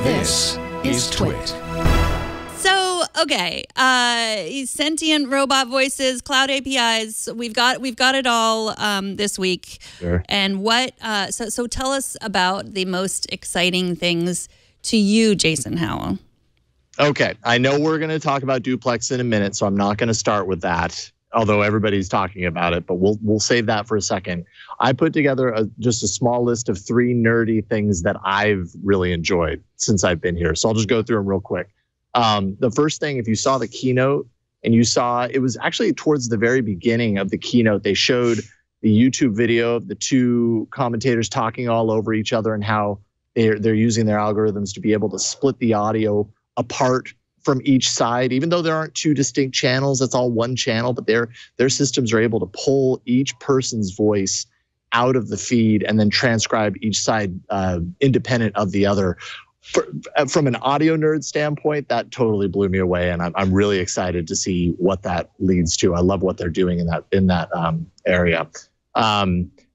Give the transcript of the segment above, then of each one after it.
This is TWiT. So, okay, sentient robot voices, cloud APIs, we've got it all this week. Sure. And what? So tell us about the most exciting things to you, Jason Howell. Okay, I know we're going to talk about Duplex in a minute, so I'm not going to start with that, although everybody's talking about it, but we'll save that for a second. I put together just a small list of 3 nerdy things that I've really enjoyed since I've been here. So I'll just go through them real quick. The first thing, if you saw the keynote and you saw, it was actually towards the very beginning of the keynote, they showed the YouTube video of the 2 commentators talking all over each other and how they're using their algorithms to be able to split the audio apart from each side, even though there aren't 2 distinct channels, it's all one channel, but their systems are able to pull each person's voice out of the feed and then transcribe each side independent of the other. From an audio nerd standpoint, that totally blew me away, and I'm really excited to see what that leads to. I love what they're doing in that area.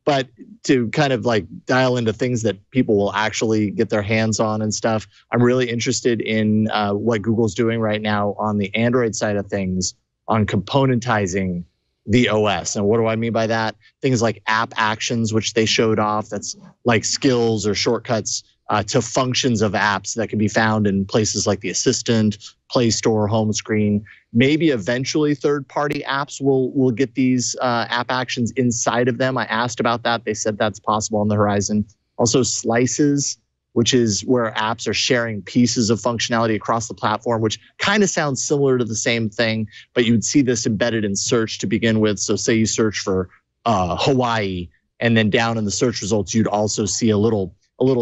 But to kind of like dial into things that people will actually get their hands on and stuff, I'm really interested in what Google's doing right now on the Android side of things on componentizing the OS. And what do I mean by that? Things like app actions, which they showed off. That's like skills or shortcuts to functions of apps that can be found in places like the Assistant, Play Store, home screen. Maybe eventually third-party apps will get these app actions inside of them. I asked about that. They said that's possible on the horizon. Also slices, which is where apps are sharing pieces of functionality across the platform, which kind of sounds similar to the same thing, but you'd see this embedded in search to begin with. So say you search for Hawaii, and then down in the search results, you'd also see a little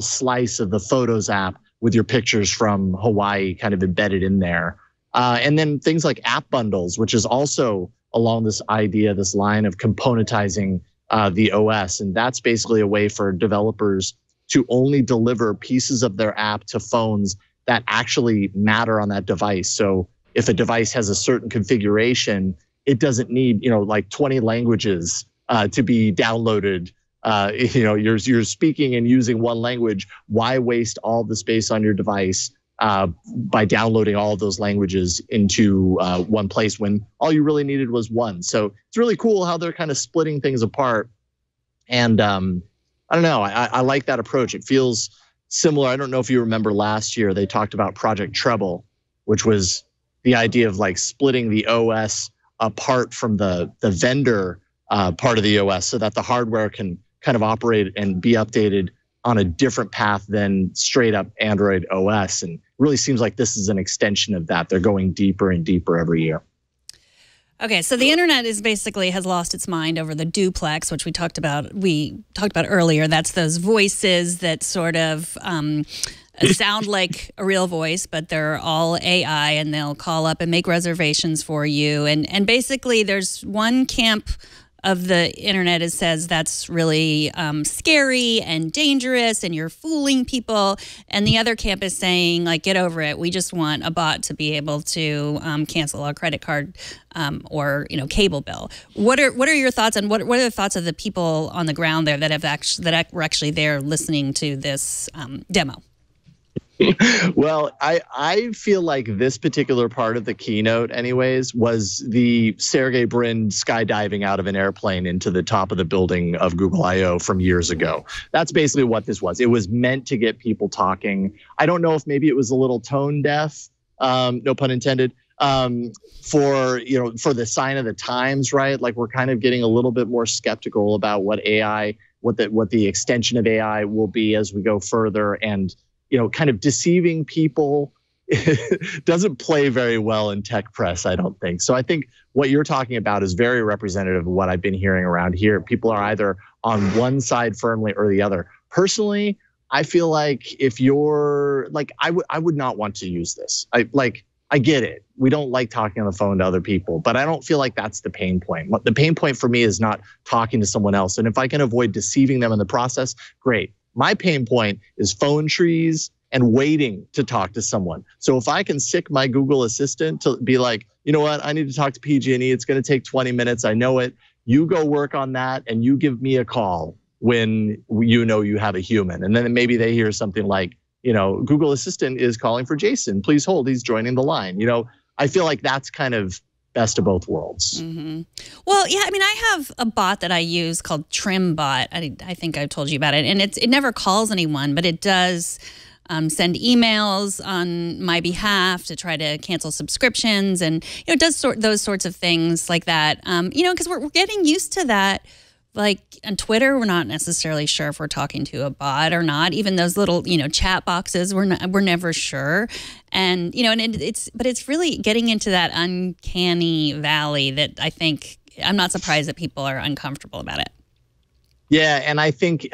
slice of the Photos app with your pictures from Hawaii kind of embedded in there. And then things like app bundles, which is also along this idea, this line of componentizing the OS. And that's basically a way for developers to only deliver pieces of their app to phones that actually matter on that device. So if a device has a certain configuration, it doesn't need, like 20 languages to be downloaded. You're speaking and using one language. Why waste all the space on your device by downloading all of those languages into one place when all you really needed was one? So it's really cool how they're kind of splitting things apart. And I don't know, I like that approach. It feels similar. I don't know if you remember last year, they talked about Project Treble, which was the idea of like splitting the OS apart from the vendor part of the OS so that the hardware can kind of operate and be updated on a different path than straight up Android OS. And it really seems like this is an extension of that. They're going deeper and deeper every year. Okay, so the internet has lost its mind over the duplex, which we talked about earlier. That's those voices that sort of sound like a real voice, but they're all AI, and they'll call up and make reservations for you. And basically there's one camp of the internet that says that's really scary and dangerous and you're fooling people. And the other camp is saying, like, get over it. We just want a bot to be able to cancel a credit card or cable bill. What are your thoughts on what are the thoughts of the people on the ground there that were actually there listening to this demo? Well, I feel like this particular part of the keynote anyways was the Sergey Brin skydiving out of an airplane into the top of the building of Google I/O from years ago. That's basically what this was. It was meant to get people talking. I don't know if maybe it was a little tone deaf, no pun intended, for the sign of the times, right? Like we're kind of getting a little bit more skeptical about what the extension of AI will be as we go further, and kind of deceiving people doesn't play very well in tech press, I don't think. So I think what you're talking about is very representative of what I've been hearing around here. People are either on one side firmly or the other. Personally, I feel like if you're like, I would not want to use this. I get it. We don't like talking on the phone to other people, but I don't feel like that's the pain point. The pain point for me is not talking to someone else. And if I can avoid deceiving them in the process, great. My pain point is phone trees and waiting to talk to someone. So if I can sick my Google Assistant to be like, you know what, I need to talk to PG&E. It's going to take 20 minutes. I know it. You go work on that and you give me a call when you have a human. And then maybe they hear something like, Google Assistant is calling for Jason. Please hold. He's joining the line. I feel like that's kind of best of both worlds. Mm-hmm. Well, yeah, I mean, I have a bot that I use called TrimBot. I think I've told you about it. And it never calls anyone, but it does send emails on my behalf to try to cancel subscriptions. And, it does those sorts of things like that. Because we're getting used to that. Like on Twitter, we're not necessarily sure if we're talking to a bot or not. Even those little, chat boxes, we're never sure. And it's really getting into that uncanny valley that I think I'm not surprised that people are uncomfortable about it. Yeah, and I think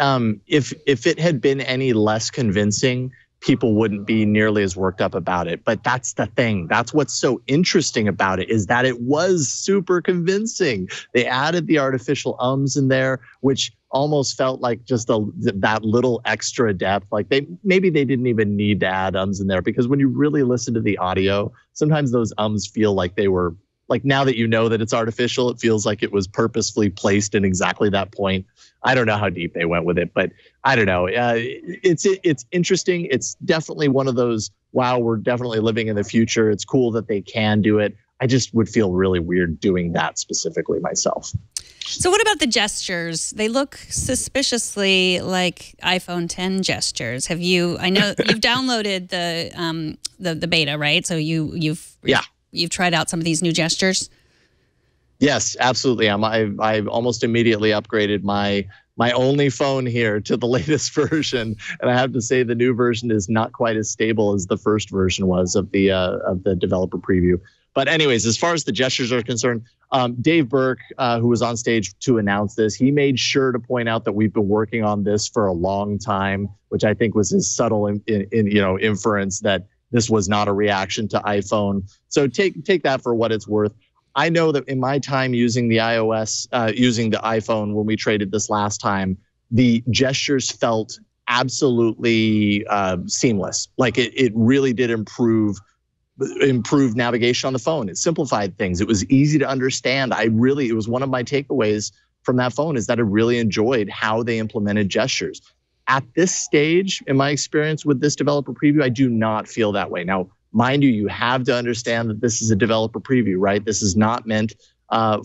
if it had been any less convincing, people wouldn't be nearly as worked up about it. But that's the thing. That's what's so interesting about it, is that it was super convincing. They added the artificial ums in there, which almost felt like just that little extra depth. Like maybe they didn't even need to add ums in there, because when you really listen to the audio, sometimes those ums feel like they were, like, now that you know that it's artificial, it feels like it was purposefully placed in exactly that point. I don't know how deep they went with it, but I don't know. It's interesting. It's definitely one of those, wow, we're definitely living in the future. It's cool that they can do it. I just would feel really weird doing that specifically myself. So what about the gestures? They look suspiciously like iPhone 10 gestures. I know you've downloaded the beta, right? So you've tried out some of these new gestures? Yes, absolutely. I've almost immediately upgraded my only phone here to the latest version, and I have to say the new version is not quite as stable as the first version was of the developer preview. But anyways, as far as the gestures are concerned, Dave Burke, who was on stage to announce this, he made sure to point out that we've been working on this for a long time, which I think was his subtle inference that this was not a reaction to iPhone. So take that for what it's worth. I know that in my time using the using the iPhone when we traded this last time, the gestures felt absolutely seamless. Like it really did improve navigation on the phone. It simplified things. It was easy to understand. It was one of my takeaways from that phone, is that I really enjoyed how they implemented gestures. At this stage, in my experience with this developer preview, I do not feel that way. Now, mind you have to understand that this is a developer preview, right? This is not meant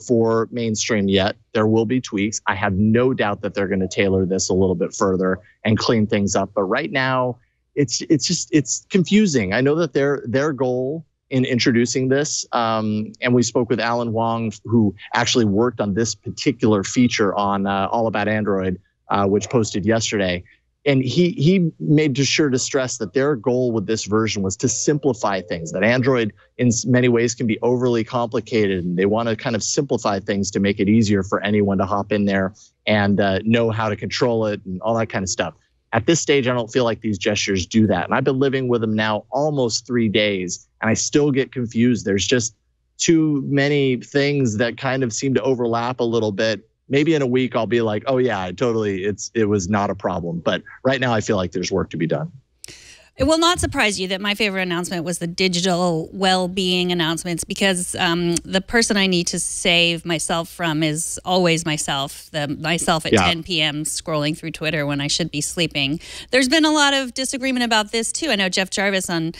for mainstream yet. There will be tweaks. I have no doubt that they're going to tailor this a little bit further and clean things up. But right now, it's confusing. I know that their goal in introducing this, and we spoke with Alan Wong, who actually worked on this particular feature on All About Android, which posted yesterday. And he made sure to stress that their goal with this version was to simplify things, that Android in many ways can be overly complicated, and they want to kind of simplify things to make it easier for anyone to hop in there and know how to control it and all that kind of stuff. At this stage, I don't feel like these gestures do that. And I've been living with them now almost 3 days, and I still get confused. There's just too many things that kind of seem to overlap a little bit. Maybe in a week I'll be like, oh yeah, totally, it was not a problem. But right now I feel like there's work to be done. It will not surprise you that my favorite announcement was the digital well-being announcements, because the person I need to save myself from is always myself, myself at 10 p.m. scrolling through Twitter when I should be sleeping. There's been a lot of disagreement about this too. I know Jeff Jarvis on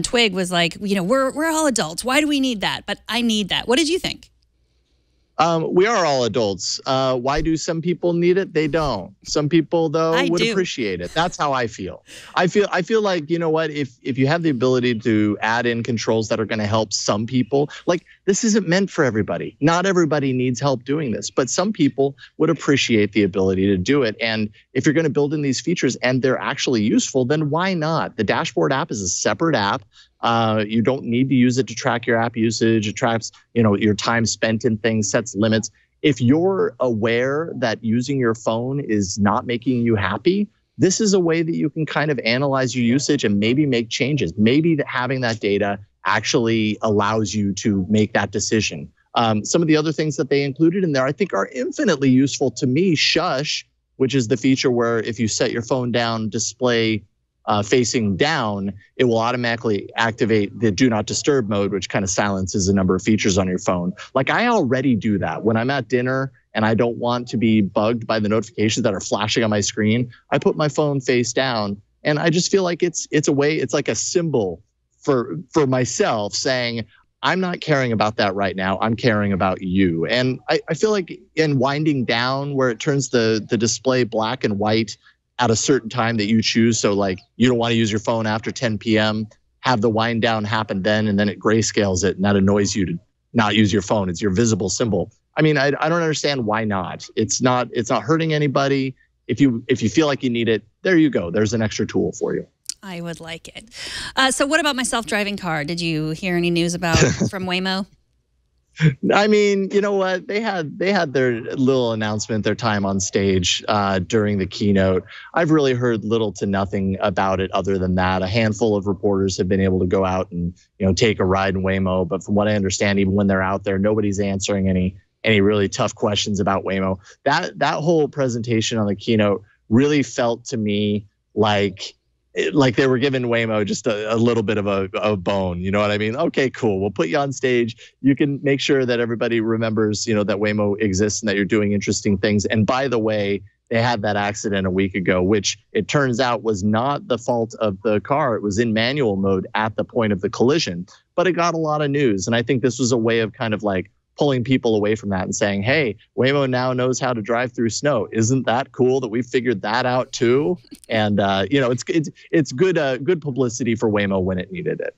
Twig was like, we're all adults. Why do we need that? But I need that. What did you think? We are all adults. Why do some people need it? They don't. Some people, though, would appreciate it. That's how I feel. I feel like, you know what, if you have the ability to add in controls that are going to help some people, like, this isn't meant for everybody. Not everybody needs help doing this, but some people would appreciate the ability to do it. And if you're going to build in these features and they're actually useful, then why not? The dashboard app is a separate app. You don't need to use it to track your app usage. It tracks, your time spent in things, sets limits. If you're aware that using your phone is not making you happy, this is a way that you can kind of analyze your usage and maybe make changes. Maybe having that data actually allows you to make that decision. Some of the other things that they included in there, I think, are infinitely useful to me. Shush, which is the feature where if you set your phone down display facing down, it will automatically activate the do not disturb mode, which kind of silences a number of features on your phone. Like, I already do that when I'm at dinner and I don't want to be bugged by the notifications that are flashing on my screen. I put my phone face down And I just feel like it's a way, it's like a symbol for myself saying, I'm not caring about that right now. I'm caring about you. And I feel like in winding down where it turns the display black and white at a certain time that you choose. So like you don't want to use your phone after 10 p.m., have the wind down happen then, and then it grayscales it, and that annoys you to not use your phone. It's your visible symbol. I mean, I don't understand why not. It's not hurting anybody. If you feel like you need it, there you go. There's an extra tool for you. I would like it. So what about my self-driving car? Did you hear any news about from Waymo? I mean, you know what? They had their little announcement, their time on stage during the keynote. I've really heard little to nothing about it other than that. A handful of reporters have been able to go out and take a ride in Waymo, but from what I understand, even when they're out there, nobody's answering any really tough questions about Waymo. That whole presentation on the keynote really felt to me like they were giving Waymo just a little bit of a bone. You know what I mean? Okay, cool. We'll put you on stage. You can make sure that everybody remembers, that Waymo exists and that you're doing interesting things. And by the way, they had that accident a week ago, which it turns out was not the fault of the car. It was in manual mode at the point of the collision, but it got a lot of news. And I think this was a way of kind of like pulling people away from that and saying, hey, Waymo now knows how to drive through snow. Isn't that cool that we figured that out too? And it's good publicity for Waymo when it needed it.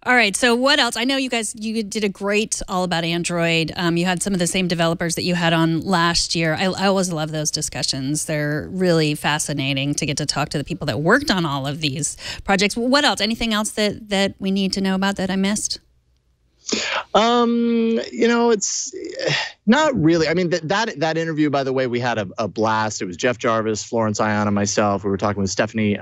All right. So what else? I know you did a great All About Android. You had some of the same developers that you had on last year. I always love those discussions. They're really fascinating to get to talk to the people that worked on all of these projects. What else? Anything else that we need to know about that I missed? It's not really. I mean, that interview, by the way, we had a blast. It was Jeff Jarvis, Florence Ion, and myself. We were talking with Stephanie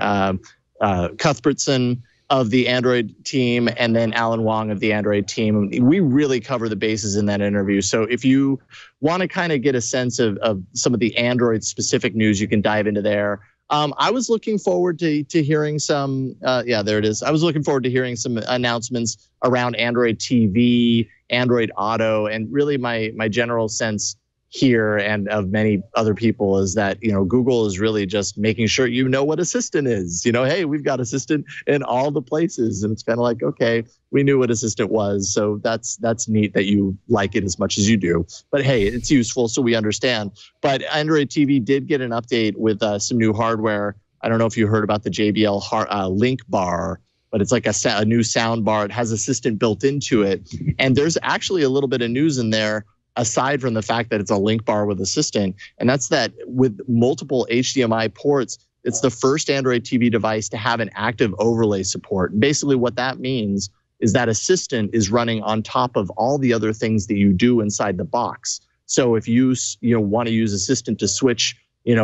Cuthbertson of the Android team, and then Alan Wong of the Android team. We really cover the bases in that interview. So if you want to kind of get a sense of some of the Android specific news, you can dive into there. I was looking forward to hearing some, there it is. I was looking forward to hearing some announcements around Android TV, Android Auto, and really my general sense here and of many other people is that, Google is really just making sure you know what Assistant is. Hey, we've got Assistant in all the places. And it's kind of like, okay, we knew what Assistant was. So that's neat that you like it as much as you do. But hey, it's useful, so we understand. But Android TV did get an update with some new hardware. I don't know if you heard about the JBL Link bar, but it's like a new sound bar. It has Assistant built into it. And there's actually a little bit of news in there aside from the fact that it's a link bar with Assistant, and that's that with multiple HDMI ports, it's the first Android TV device to have an active overlay support. And basically what that means is that Assistant is running on top of all the other things that you do inside the box. So if you want to use Assistant to switch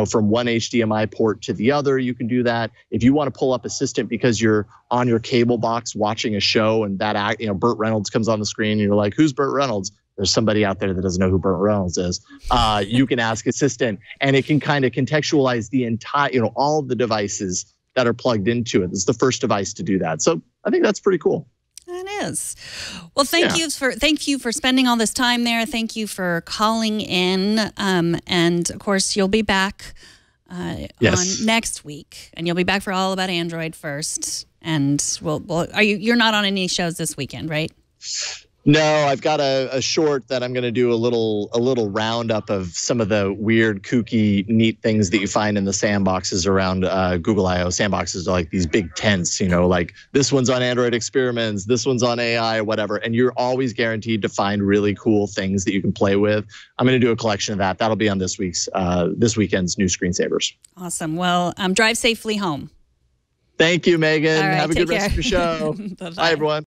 from one HDMI port to the other, you can do that. If you want to pull up Assistant because you're on your cable box watching a show and that Burt Reynolds comes on the screen and you're like, who's Burt Reynolds? There's somebody out there that doesn't know who Burt Reynolds is. You can ask Assistant, and it can kind of contextualize the entire, all of the devices that are plugged into it. It's the first device to do that. So I think that's pretty cool. It is. Well, thank you for spending all this time there. Thank you for calling in. And of course, you'll be back on next week, and you'll be back for All About Android first. And you're not on any shows this weekend, right? No, I've got a short that I'm going to do a little roundup of some of the weird, kooky, neat things that you find in the sandboxes around Google I/O. Sandboxes are like these big tents, like this one's on Android experiments, this one's on AI, whatever. And you're always guaranteed to find really cool things that you can play with. I'm going to do a collection of that. That'll be on this weekend's new screensavers. Awesome. Well, drive safely home. Thank you, Megan. All right, have a good rest of your show. Bye-bye. Bye, everyone.